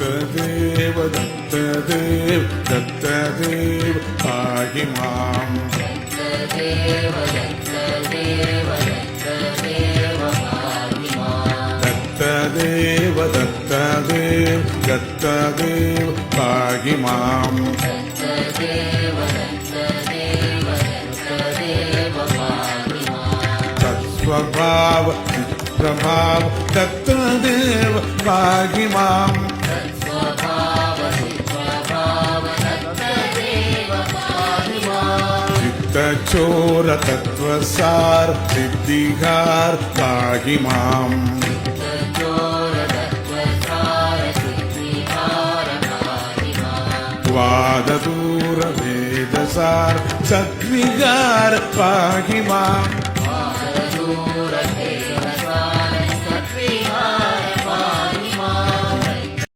दत्तदेव दत्तदेव दत्तदेव पाहि मां दत्तदेव दत्तदेव दत्तदेव पाहि मां दत्तदेव दत्तदेव दत्तदेव पाहि मां दत्तदेव दत्तदेव दत्तदेव पाहि मां तत्स्वभाव प्रभाव दत्तदेव पाहि मां तत्स्वभाव सुप्रभाव दत्तदेव पाहि मां चित्तचोर तत्त्वसार सिद्धिहार पाहि मां चित्तचोर तत्त्वसार सिद्धिहार पाहि मां वाददूर वेदसार सद्विहार पाहि मां वाददूर